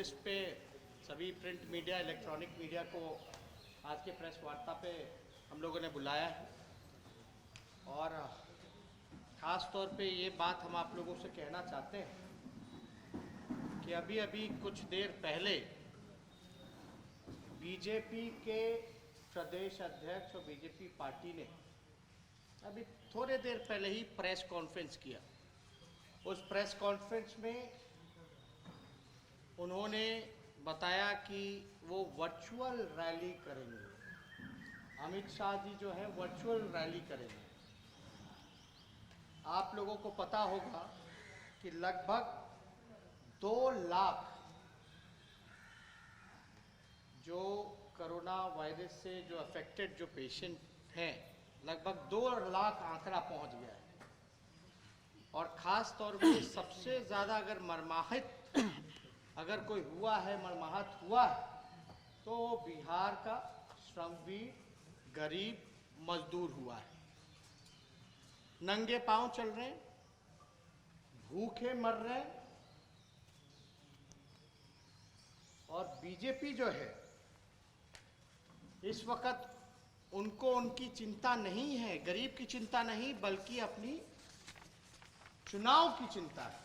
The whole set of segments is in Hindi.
नोटिस पे सभी प्रिंट मीडिया, इलेक्ट्रॉनिक मीडिया को आज के प्रेस वार्ता पे हम लोगों ने बुलाया है और ख़ास तौर पे ये बात हम आप लोगों से कहना चाहते हैं कि अभी अभी कुछ देर पहले बीजेपी के प्रदेश अध्यक्ष और बीजेपी पार्टी ने अभी थोड़े देर पहले ही प्रेस कॉन्फ्रेंस किया। उस प्रेस कॉन्फ्रेंस में उन्होंने बताया कि वो वर्चुअल रैली करेंगे। अमित शाह जी जो है वर्चुअल रैली करेंगे। आप लोगों को पता होगा कि लगभग 2 लाख जो कोरोना वायरस से जो अफेक्टेड जो पेशेंट हैं, लगभग 2 लाख आंकड़ा पहुंच गया है। और ख़ास तौर पे सबसे ज़्यादा अगर मरमाहत अगर कोई हुआ है, मरमाहत हुआ है, तो बिहार का श्रमवीर गरीब मजदूर हुआ है। नंगे पांव चल रहे हैं, भूखे मर रहे हैं। और बीजेपी जो है इस वक्त उनको उनकी चिंता नहीं है, गरीब की चिंता नहीं, बल्कि अपनी चुनाव की चिंता है,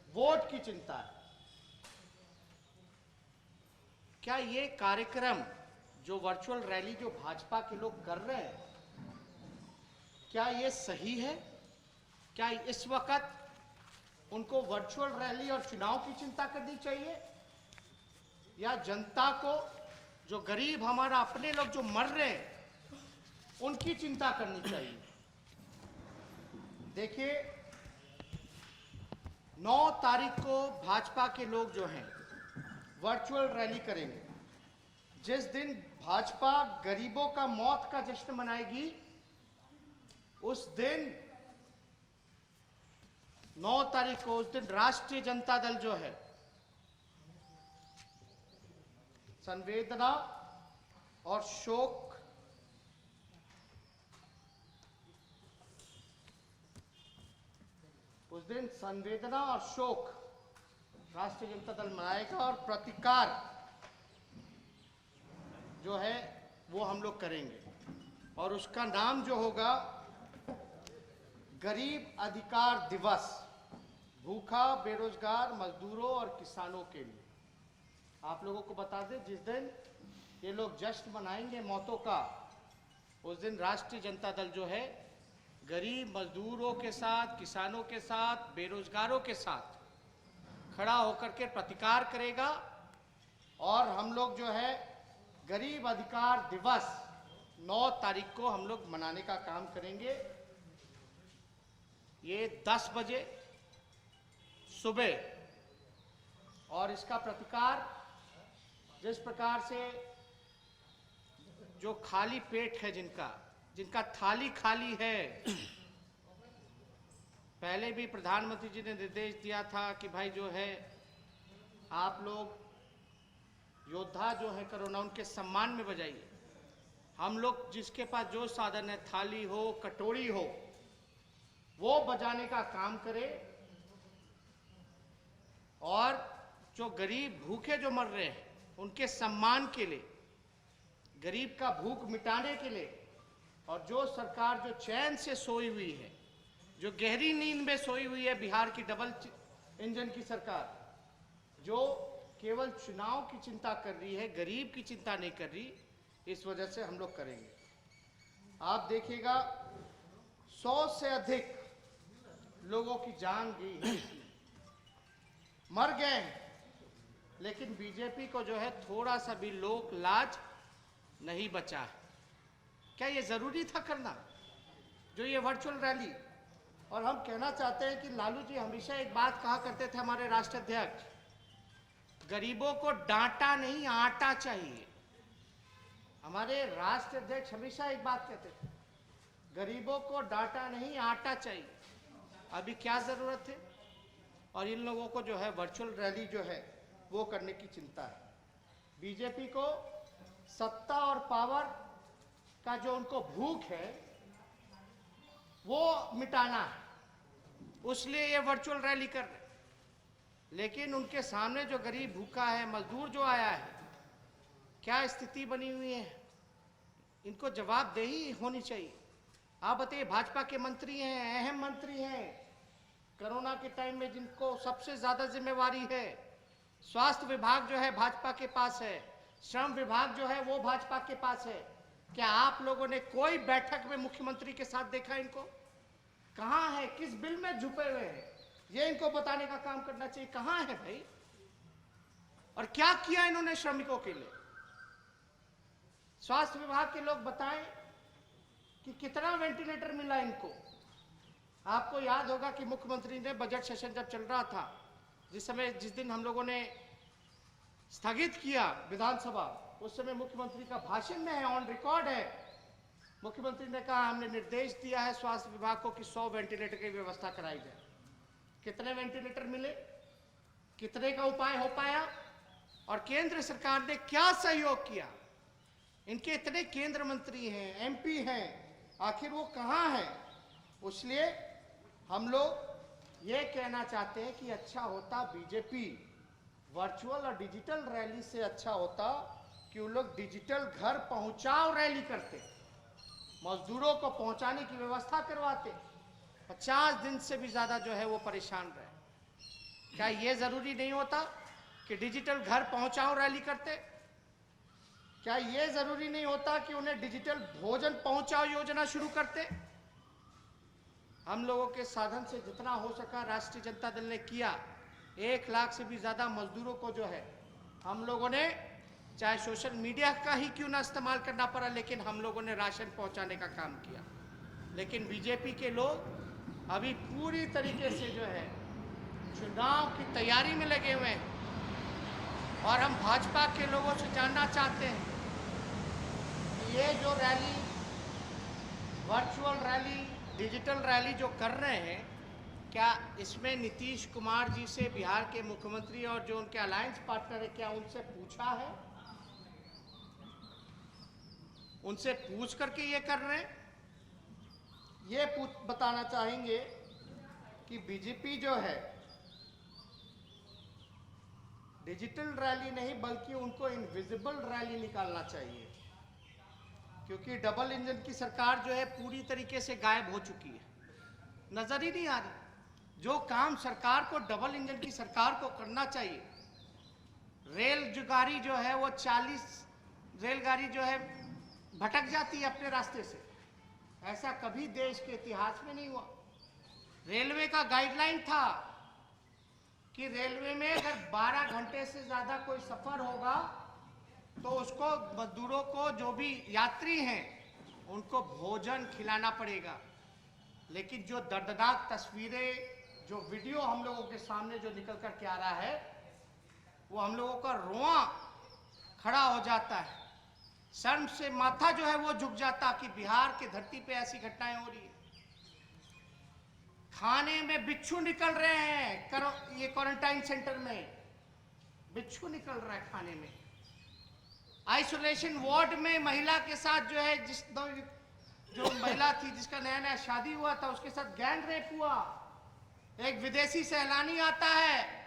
वोट की चिंता है। क्या ये कार्यक्रम जो वर्चुअल रैली जो भाजपा के लोग कर रहे हैं, क्या ये सही है? क्या इस वक्त उनको वर्चुअल रैली और चुनाव की चिंता करनी चाहिए, या जनता को, जो गरीब हमारा अपने लोग जो मर रहे हैं, उनकी चिंता करनी चाहिए? देखिए, 9 तारीख को भाजपा के लोग जो हैं वर्चुअल रैली करेंगे। जिस दिन भाजपा गरीबों का मौत का जश्न मनाएगी, उस दिन 9 तारीख को, उस दिन राष्ट्रीय जनता दल जो है संवेदना और शोक राष्ट्रीय जनता दल मनाएगा और प्रतिकार जो है वो हम लोग करेंगे। और उसका नाम जो होगा गरीब अधिकार दिवस, भूखा बेरोजगार मजदूरों और किसानों के लिए। आप लोगों को बता दें, जिस दिन ये लोग जश्न मनाएंगे मौतों का, उस दिन राष्ट्रीय जनता दल जो है गरीब मजदूरों के साथ, किसानों के साथ, बेरोजगारों के साथ खड़ा होकर के प्रतिकार करेगा। और हम लोग जो है गरीब अधिकार दिवस 9 तारीख को हम लोग मनाने का काम करेंगे। ये 10 बजे सुबह, और इसका प्रतिकार जिस प्रकार से जो खाली पेट है, जिनका थाली खाली है, पहले भी प्रधानमंत्री जी ने निर्देश दिया था कि भाई जो है आप लोग योद्धा जो है कोरोना, उनके सम्मान में बजाइए। हम लोग जिसके पास जो साधन है, थाली हो, कटोरी हो, वो बजाने का काम करे। और जो गरीब भूखे जो मर रहे हैं, उनके सम्मान के लिए, गरीब का भूख मिटाने के लिए, और जो सरकार जो चैन से सोई हुई है, जो गहरी नींद में सोई हुई है, बिहार की डबल इंजन की सरकार, जो केवल चुनाव की चिंता कर रही है, गरीब की चिंता नहीं कर रही, इस वजह से हम लोग करेंगे। आप देखिएगा 100 से अधिक लोगों की जान गई, मर गए, लेकिन बीजेपी को जो है थोड़ा सा भी लोक लाज नहीं बचा है। क्या ये जरूरी था करना, जो ये वर्चुअल रैली? और हम कहना चाहते हैं कि लालू जी हमेशा एक बात कहा करते थे, हमारे राष्ट्र अध्यक्ष, गरीबों को डांटा नहीं आटा चाहिए। हमारे राष्ट्र अध्यक्ष हमेशा एक बात कहते थे, गरीबों को डांटा नहीं आटा चाहिए। अभी क्या जरूरत है? और इन लोगों को जो है वर्चुअल रैली जो है वो करने की चिंता है। बीजेपी को सत्ता और पावर का जो उनको भूख है वो मिटाना है, उसलिए ये वर्चुअल रैली कर रहे हैं। लेकिन उनके सामने जो गरीब भूखा है, मजदूर जो आया है, क्या स्थिति बनी हुई है, इनको जवाबदेही होनी चाहिए। आप बताइए, भाजपा के मंत्री हैं, अहम मंत्री हैं, कोरोना के टाइम में जिनको सबसे ज्यादा जिम्मेवारी है, स्वास्थ्य विभाग जो है भाजपा के पास है, श्रम विभाग जो है वो भाजपा के पास है। क्या आप लोगों ने कोई बैठक में मुख्यमंत्री के साथ देखा इनको? कहां है, किस बिल में झुके हुए हैं, ये इनको बताने का काम करना चाहिए। कहां है भाई? और क्या किया इन्होंने श्रमिकों के लिए? स्वास्थ्य विभाग के लोग बताएं कि कितना वेंटिलेटर मिला इनको। आपको याद होगा कि मुख्यमंत्री ने बजट सेशन जब चल रहा था, जिस दिन हम लोगों ने स्थगित किया विधानसभा, उस समय मुख्यमंत्री का भाषण में है, ऑन रिकॉर्ड है, मुख्यमंत्री ने कहा हमने निर्देश दिया है स्वास्थ्य विभाग को कि 100 वेंटिलेटर की व्यवस्था कराई जाए। कितने वेंटिलेटर मिले? कितने का उपाय हो पाया? और केंद्र सरकार ने क्या सहयोग किया? इनके इतने केंद्र मंत्री हैं, एमपी हैं, आखिर वो कहां हैं? इसलिए हम लोग ये कहना चाहते हैं कि अच्छा होता बीजेपी वर्चुअल और डिजिटल रैली से अच्छा होता कि वो लोग डिजिटल घर पहुंचाओ रैली करते, मजदूरों को पहुंचाने की व्यवस्था करवाते। 50 दिन से भी ज्यादा जो है वो परेशान रहे। क्या ये जरूरी नहीं होता कि डिजिटल घर पहुंचाओ रैली करते? क्या ये जरूरी नहीं होता कि उन्हें डिजिटल भोजन पहुंचाओ योजना शुरू करते? हम लोगों के साधन से जितना हो सका राष्ट्रीय जनता दल ने किया। 1 लाख से भी ज्यादा मजदूरों को जो है हम लोगों ने, चाहे सोशल मीडिया का ही क्यों ना इस्तेमाल करना पड़ा, लेकिन हम लोगों ने राशन पहुंचाने का काम किया। लेकिन बीजेपी के लोग अभी पूरी तरीके से जो है चुनाव की तैयारी में लगे हुए हैं। और हम भाजपा के लोगों से जानना चाहते हैं कि ये जो rally, virtual rally, digital rally जो कर रहे हैं, क्या इसमें नीतीश कुमार जी से, बिहार के मुख्यमंत्री और जो उनके अलायंस पार्टनर है, क्या उनसे पूछा है? उनसे पूछ करके ये कर रहे हैं? ये बताना चाहेंगे कि बीजेपी जो है डिजिटल रैली नहीं बल्कि उनको इनविजिबल रैली निकालना चाहिए, क्योंकि डबल इंजन की सरकार जो है पूरी तरीके से गायब हो चुकी है, नजर ही नहीं आ रही। जो काम सरकार को, डबल इंजन की सरकार को करना चाहिए, रेल जो गाड़ी जो है वो 40 रेलगाड़ी जो है भटक जाती है अपने रास्ते से। ऐसा कभी देश के इतिहास में नहीं हुआ। रेलवे का गाइडलाइन था कि रेलवे में अगर 12 घंटे से ज्यादा कोई सफर होगा तो उसको, मजदूरों को, जो भी यात्री हैं उनको भोजन खिलाना पड़ेगा। लेकिन जो दर्दनाक तस्वीरें, जो वीडियो हम लोगों के सामने जो निकल कर के आ रहा है, वो हम लोगों का रोआ खड़ा हो जाता है, शर्म से माथा जो है वो झुक जाता कि बिहार की धरती पे ऐसी घटनाएं हो रही है। खाने में बिच्छू निकल रहे हैं, ये क्वारंटाइन सेंटर में बिच्छू निकल रहा है खाने में। आइसोलेशन वार्ड में महिला के साथ जो है, जो महिला थी जिसका नया नया शादी हुआ था, उसके साथ गैंग रेप हुआ। एक विदेशी सैलानी आता है,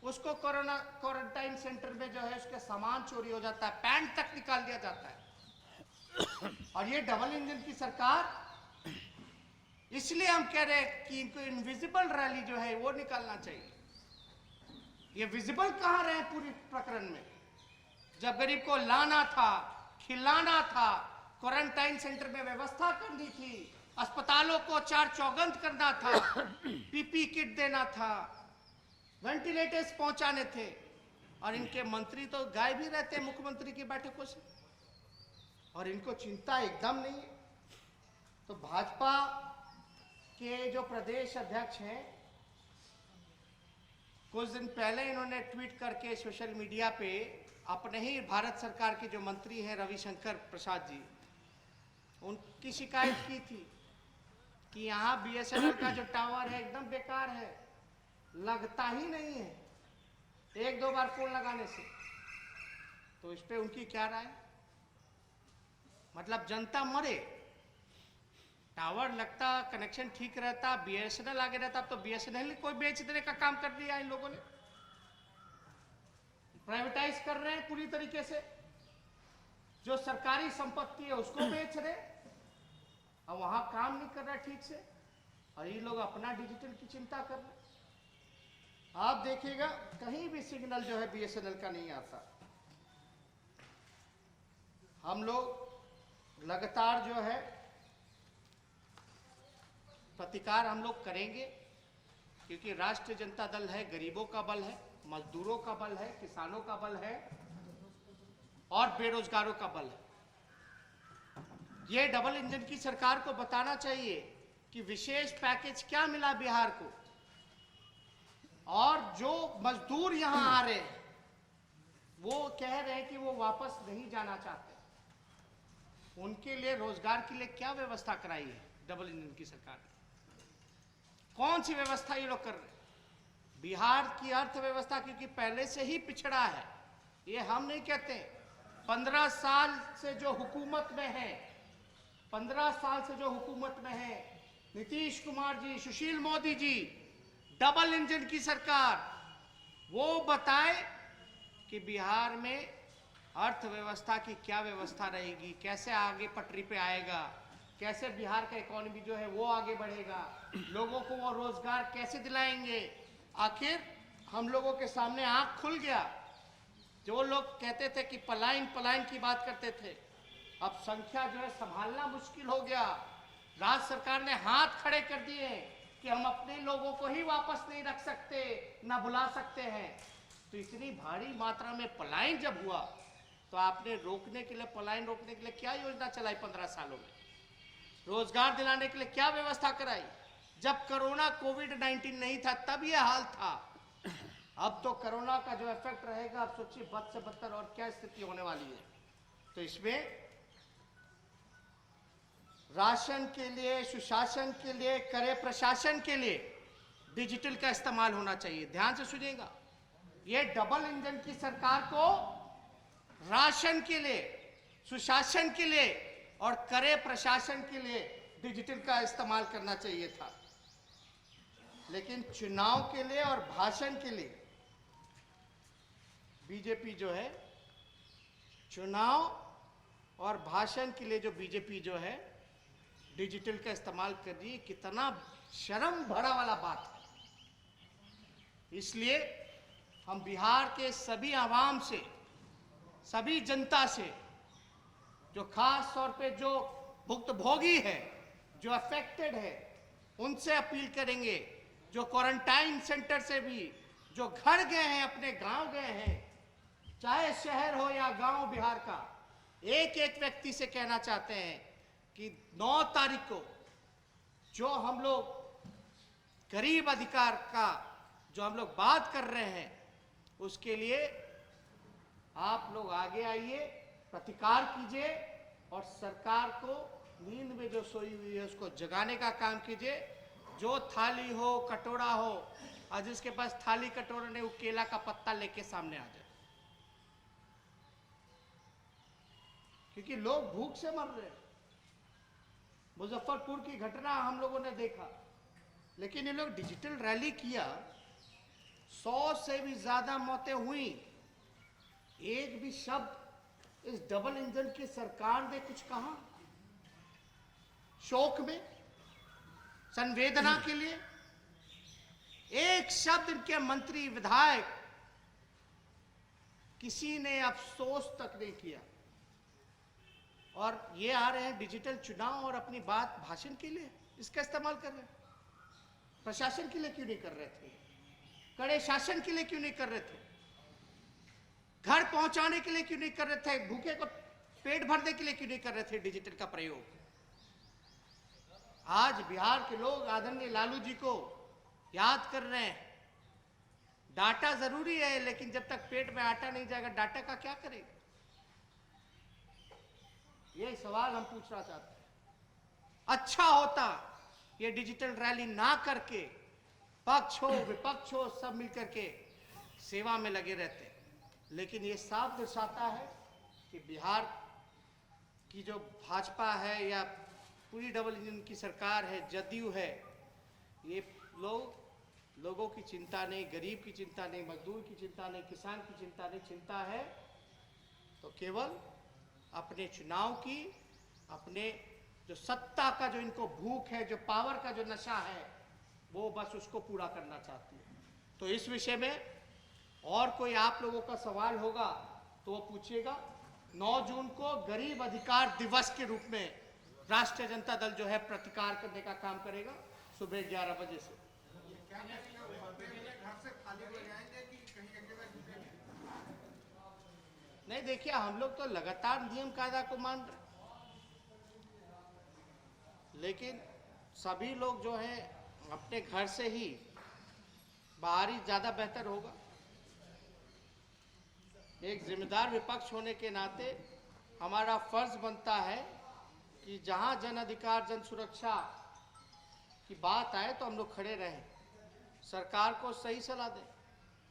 उसको क्वारंटाइन सेंटर में जो है उसके सामान चोरी हो जाता है, पैंट तक निकाल दिया जाता है। और ये डबल इंजन की सरकार, इसलिए हम कह रहे हैं कि इनको इनविजिबल रैली जो है वो निकालना चाहिए। ये विजिबल कहां रहे पूरी प्रकरण में? जब गरीब को लाना था, खिलाना था, क्वारंटाइन सेंटर में व्यवस्था करनी थी, अस्पतालों को 4 चौगंद करना था, पीपी किट देना था, वेंटिलेटर्स पहुंचाने थे, और इनके मंत्री तो गायब ही रहते हैं मुख्यमंत्री की बैठकों से, और इनको चिंता एकदम नहीं है। तो भाजपा के जो प्रदेश अध्यक्ष हैं, कुछ दिन पहले इन्होंने ट्वीट करके सोशल मीडिया पे अपने ही भारत सरकार के जो मंत्री हैं रविशंकर प्रसाद जी, उनकी शिकायत की थी कि यहाँ बीएसएनएल का जो टावर है एकदम बेकार है, लगता ही नहीं है 1-2 बार फोन लगाने से। तो इस पे उनकी क्या राय? मतलब जनता मरे, टावर लगता, कनेक्शन ठीक रहता, बीएसएनएल आगे रहता, अब तो बीएसएनएल कोई बेच देने का काम कर दिया इन लोगों ने। प्राइवेटाइज कर रहे हैं पूरी तरीके से, जो सरकारी संपत्ति है उसको बेच रहे, और वहां काम नहीं कर रहा ठीक से, और ये लोग अपना डिजिटल की चिंता कर रहे। आप देखिएगा कहीं भी सिग्नल जो है बीएसएनएल का नहीं आता। हम लोग लगातार जो है प्रतिकार हम लोग करेंगे, क्योंकि राष्ट्रीय जनता दल है, गरीबों का बल है, मजदूरों का बल है, किसानों का बल है और बेरोजगारों का बल है। ये डबल इंजन की सरकार को बताना चाहिए कि विशेष पैकेज क्या मिला बिहार को, और जो मजदूर यहां आ रहे हैं वो कह रहे हैं कि वो वापस नहीं जाना चाहते, उनके लिए रोजगार के लिए क्या व्यवस्था कराई है डबल इंजन की सरकार ने? कौन सी व्यवस्था ये लोग कर रहे हैं? बिहार की अर्थव्यवस्था क्योंकि पहले से ही पिछड़ा है, ये हम नहीं कहते। 15 साल से जो हुकूमत में है, 15 साल से जो हुकूमत में है, नीतीश कुमार जी, सुशील मोदी जी, डबल इंजन की सरकार, वो बताए कि बिहार में अर्थव्यवस्था की क्या व्यवस्था रहेगी, कैसे आगे पटरी पे आएगा, कैसे बिहार का इकोनॉमी जो है वो आगे बढ़ेगा, लोगों को वो रोजगार कैसे दिलाएंगे। आखिर हम लोगों के सामने आंख खुल गया। जो लोग कहते थे कि पलायन पलायन की बात करते थे, अब संख्या जो है संभालना मुश्किल हो गया। राज्य सरकार ने हाथ खड़े कर दिए कि हम अपने लोगों को ही वापस नहीं रख सकते, ना बुला सकते हैं। तो इतनी भारी मात्रा में पलायन जब हुआ तो आपने रोकने के लिए, पलायन रोकने के लिए क्या योजना चलाई 15 सालों में? रोजगार दिलाने के लिए क्या व्यवस्था कराई? जब कोरोना कोविड-19 नहीं था तब यह हाल था। अब तो कोरोना का जो इफेक्ट रहेगा, अब सोचिए बद से बदतर और क्या स्थिति होने वाली है। तो इसमें राशन के लिए, सुशासन के लिए, करे प्रशासन के लिए डिजिटल का इस्तेमाल होना चाहिए। ध्यान से सुनिएगा, ये डबल इंजन की सरकार को राशन के लिए, सुशासन के लिए और करे प्रशासन के लिए डिजिटल का इस्तेमाल करना चाहिए था, लेकिन चुनाव के लिए और भाषण के लिए बीजेपी जो है, चुनाव और भाषण के लिए जो बीजेपी जो है डिजिटल का इस्तेमाल कर रही है, कितना शर्म भरा वाला बात है। इसलिए हम बिहार के सभी आवाम से, सभी जनता से, जो खास तौर पे जो भुक्तभोगी है, जो अफेक्टेड है, उनसे अपील करेंगे, जो क्वारंटाइन सेंटर से भी जो घर गए हैं, अपने गांव गए हैं, चाहे शहर हो या गांव बिहार का, एक एक व्यक्ति से कहना चाहते हैं कि 9 तारीख को जो हम लोग गरीब अधिकार का जो हम लोग बात कर रहे हैं, उसके लिए आप लोग आगे आइए, प्रतिकार कीजिए और सरकार को नींद में जो सोई हुई है उसको जगाने का काम कीजिए। जो थाली हो, कटोरा हो, और जिसके पास थाली कटोरा ने, वो केला का पत्ता लेके सामने आ जाए, क्योंकि लोग भूख से मर रहे हैं। मुजफ्फरपुर की घटना हम लोगों ने देखा, लेकिन ये लोग डिजिटल रैली किया, 100 से भी ज्यादा मौतें हुई, एक भी शब्द इस डबल इंजन की सरकार ने कुछ कहा शोक में, संवेदना के लिए? एक शब्द इनके मंत्री, विधायक, किसी ने अफसोस तक नहीं किया। और ये आ रहे हैं डिजिटल चुनाव और अपनी बात भाषण के लिए इसका इस्तेमाल कर रहे हैं। प्रशासन के लिए क्यों नहीं कर रहे थे? कड़े शासन के लिए क्यों नहीं कर रहे थे? घर पहुंचाने के लिए क्यों नहीं कर रहे थे? भूखे को पेट भरने के लिए क्यों नहीं कर रहे थे डिजिटल का प्रयोग? आज बिहार के लोग आदरणीय लालू जी को याद कर रहे हैं। डाटा जरूरी है, लेकिन जब तक पेट में आटा नहीं जाएगा, डाटा का क्या करेगा? ये सवाल हम पूछना चाहते हैं। अच्छा होता ये डिजिटल रैली ना करके पक्ष हो विपक्ष हो सब मिलकर के सेवा में लगे रहते, लेकिन ये साफ दर्शाता है कि बिहार की जो भाजपा है या पूरी डबल इंजन की सरकार है, जदयू है, ये लोग लोगों की चिंता नहीं, गरीब की चिंता नहीं, मजदूर की चिंता नहीं, किसान की चिंता नहीं। चिंता है तो केवल अपने चुनाव की, अपने जो सत्ता का जो इनको भूख है, जो पावर का जो नशा है, वो बस उसको पूरा करना चाहती है। तो इस विषय में और कोई आप लोगों का सवाल होगा तो वो पूछिएगा। 9 जून को गरीब अधिकार दिवस के रूप में राष्ट्रीय जनता दल जो है प्रतिकार करने का काम करेगा सुबह 11 बजे से। नहीं, देखिए हम लोग तो लगातार नियम कायदा को मान रहे, लेकिन सभी लोग जो है अपने घर से ही बाहर ही ज्यादा बेहतर होगा। एक जिम्मेदार विपक्ष होने के नाते हमारा फर्ज बनता है कि जहां जन अधिकार, जन सुरक्षा की बात आए तो हम लोग खड़े रहें, सरकार को सही सलाह दें।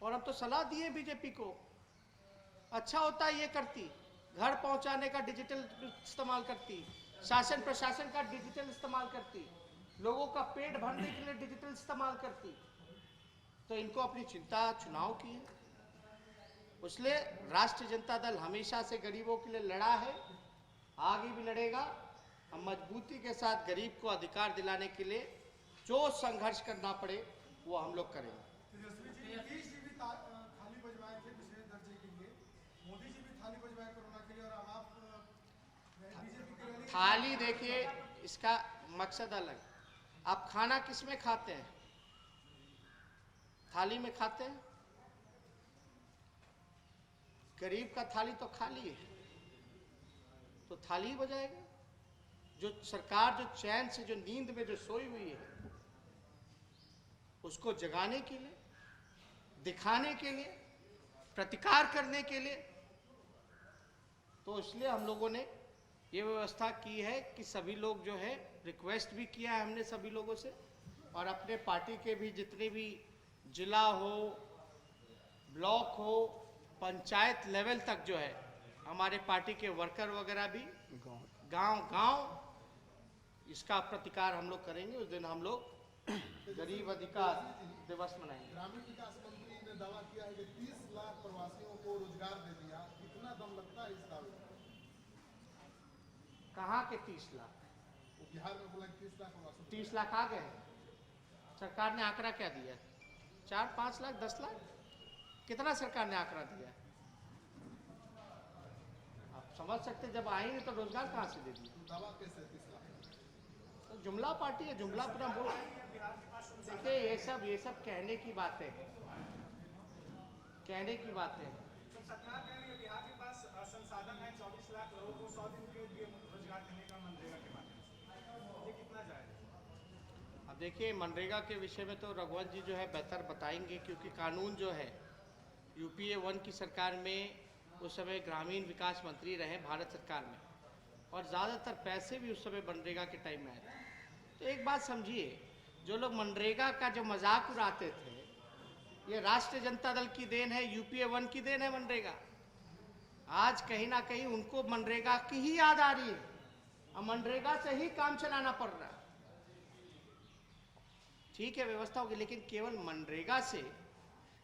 और हम तो सलाह दिए बीजेपी को, अच्छा होता है ये करती, घर पहुंचाने का डिजिटल इस्तेमाल करती, शासन प्रशासन का डिजिटल इस्तेमाल करती, लोगों का पेट भरने के लिए डिजिटल इस्तेमाल करती। तो इनको अपनी चिंता चुनाव की है, इसलिए राष्ट्रीय जनता दल हमेशा से गरीबों के लिए लड़ा है, आगे भी लड़ेगा। हम मजबूती के साथ गरीब को अधिकार दिलाने के लिए जो संघर्ष करना पड़े वो हम लोग करेंगे। थाली देखिए, इसका मकसद अलग। आप खाना किस में खाते हैं? थाली में खाते हैं। गरीब का थाली तो खाली है, तो थाली बजाएगा। जो सरकार जो चैन से, जो नींद में जो सोई हुई है, उसको जगाने के लिए, दिखाने के लिए, प्रतिकार करने के लिए, तो इसलिए हम लोगों ने ये व्यवस्था की है कि सभी लोग जो है, रिक्वेस्ट भी किया है हमने सभी लोगों से, और अपने पार्टी के भी जितने भी जिला हो, ब्लॉक हो, पंचायत लेवल तक जो है, हमारे पार्टी के वर्कर वगैरह भी गांव इसका प्रतिकार हम लोग करेंगे। उस दिन हम लोग गरीब अधिकार दिवस मनाएंगे। ग्रामीण विकास मंत्री ने दावा किया है कि 30 लाख प्रवासियों को रोजगार दे दिया। कितना दम लगता है इस दावे में? कहाँ के 30 लाख? बिहार में बोला 30 लाख प्रवासी। 30 लाख आ गए? सरकार ने आंकड़ा क्या दिया? 4, 5 लाख, 10 लाख? कितना सरकार ने आंकड़ा दिया? आप समझ सकते, जब आएंगे तो रोजगार कहाँ से दे दिए? दावा कैसे 30 लाख? तो जुमला पार्टी है, जुमला अपना बोल। देखिए ये सब कहने की बातें हैं, कहने की बातें हैं। सरकार कह रही है बिहार के पास संसाधन है, 24 लाख लोगों को 100 दिन के लिए रोजगार देने का मनरेगा के माध्यम से, ये कितना जाएगा? अब देखिए, मनरेगा के विषय में तो रघुवंश जी जो है बेहतर बताएंगे, क्योंकि कानून जो है यूपीए 1 की सरकार में उस समय ग्रामीण विकास मंत्री रहे भारत सरकार में, और ज़्यादातर पैसे भी उस समय मनरेगा के टाइम में आए थे। तो एक बात समझिए, जो लोग मनरेगा का जो मजाक उड़ाते थे, ये राष्ट्रीय जनता दल की देन है, यूपीए 1 की देन है मनरेगा। आज कहीं ना कहीं उनको मनरेगा की ही याद आ रही है, और मनरेगा से ही काम चलाना पड़ रहा है। ठीक है, व्यवस्था होगी, लेकिन केवल मनरेगा से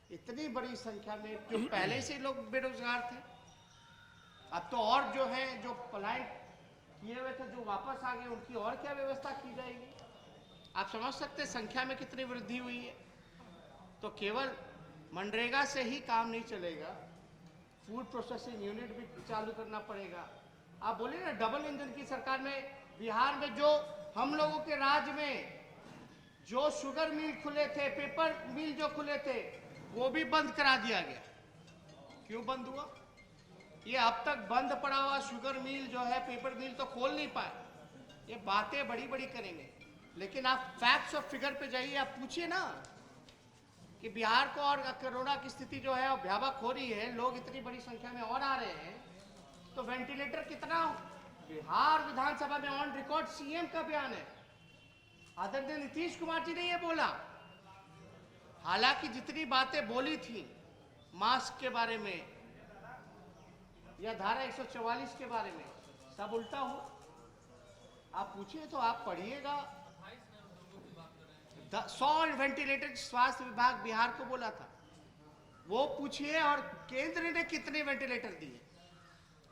इतनी बड़ी संख्या में जो पहले से लोग बेरोजगार थे, अब तो और जो है, जो पलायन किए हुए थे, जो वापस आ गए, उनकी और क्या व्यवस्था की जाएगी? आप समझ सकते संख्या में कितनी वृद्धि हुई है। तो केवल मनरेगा से ही काम नहीं चलेगा, फूड प्रोसेसिंग यूनिट भी चालू करना पड़ेगा। आप बोले ना, डबल इंजन की सरकार में बिहार में जो हम लोगों के राज्य में जो शुगर मिल खुले थे, पेपर मिल जो खुले थे, वो भी बंद करा दिया गया। क्यों बंद हुआ? ये अब तक बंद पड़ा हुआ शुगर मिल जो है, पेपर मिल तो खोल नहीं पाए। ये बातें बड़ी बड़ी करेंगे, लेकिन आप फैक्ट्स और फिगर पे जाइए, आप पूछिए ना कि बिहार को और कोरोना की स्थिति जो है भयावह हो रही है, लोग इतनी बड़ी संख्या में और आ रहे हैं, तो वेंटिलेटर कितना? बिहार विधानसभा में ऑन रिकॉर्ड सीएम का बयान है, आदरणीय नीतीश कुमार जी ने ये बोला। हालांकि जितनी बातें बोली थी मास्क के बारे में या धारा 144 के बारे में, सब उल्टा हुआ। आप पूछिए तो, आप पढ़िएगा। 100 वेंटिलेटर स्वास्थ्य विभाग बिहार को बोला था, वो पूछिए। और केंद्र ने कितने वेंटिलेटर दिए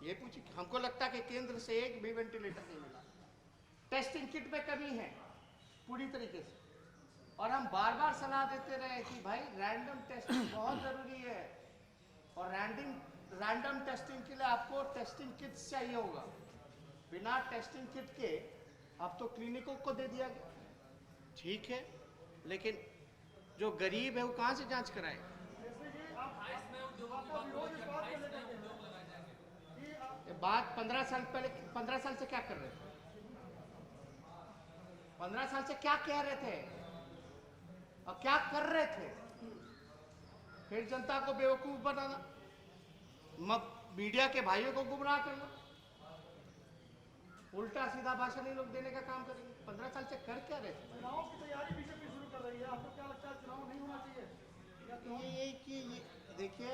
ये पूछिए। हमको लगता है कि केंद्र से एक भी वेंटिलेटर नहीं मिला। टेस्टिंग किट में कमी है पूरी तरीके से, और हम बार बार सलाह देते रहे कि भाई रैंडम टेस्टिंग बहुत जरूरी है, और रैंडम टेस्टिंग के लिए आपको टेस्टिंग किट्स चाहिए होगा। बिना टेस्टिंग किट के अब तो क्लिनिकों को दे दिया गया, ठीक है, लेकिन जो गरीब है वो कहाँ से जांच कराए? ये बात 15 साल पहले, 15 साल से क्या कर रहे थे? 15 साल से क्या कह रहे थे और क्या कर रहे थे? फिर जनता को बेवकूफ बनाना, मीडिया के भाइयों को गुमराह करना, उल्टा सीधा भाषण ही लोग देने का काम करेंगे। 15 साल से कर क्या रहे थे? चुनाव की तैयारी बीजेपी शुरू कर रही है, आपको क्या लगता है चुनाव नहीं होना चाहिए? ये कि देखिए,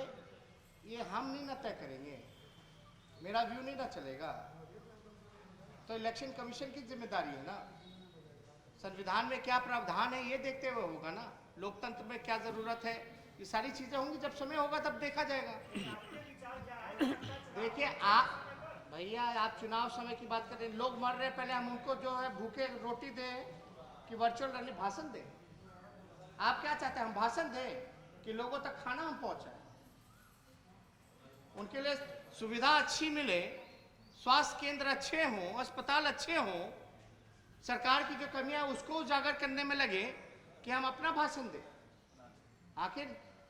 ये हम नहीं ना तय करेंगे, मेरा व्यू नहीं ना चलेगा, तो इलेक्शन कमीशन की जिम्मेदारी है ना। संविधान में क्या प्रावधान है ये देखते हुए होगा ना, लोकतंत्र में क्या जरूरत है, ये सारी चीजें होंगी। जब समय होगा तब देखा जाएगा। देखिए आप भैया, आप चुनाव समय की बात करें, लोग मर रहे, पहले हम उनको जो है भूखे रोटी दें कि वर्चुअल रैली भाषण दें? आप क्या चाहते हैं, हम भाषण दें कि लोगों तक खाना हम पहुंचाएं? उनके लिए सुविधा अच्छी मिले, स्वास्थ्य केंद्र अच्छे हों, अस्पताल अच्छे हों, सरकार की जो कमियां उसको उजागर करने में लगे कि हम अपना भाषण दें। आखिर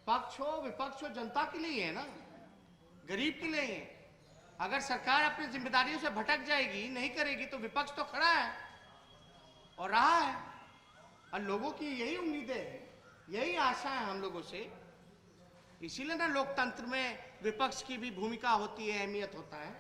पक्ष हो विपक्ष हो, जनता के लिए है ना, गरीब के लिए है। अगर सरकार अपनी जिम्मेदारियों से भटक जाएगी, नहीं करेगी, तो विपक्ष तो खड़ा है और रहा है, और लोगों की यही उम्मीदें हैं, यही आशा है हम लोगों से। इसीलिए ना लोकतंत्र में विपक्ष की भी भूमिका होती है, अहमियत होता है।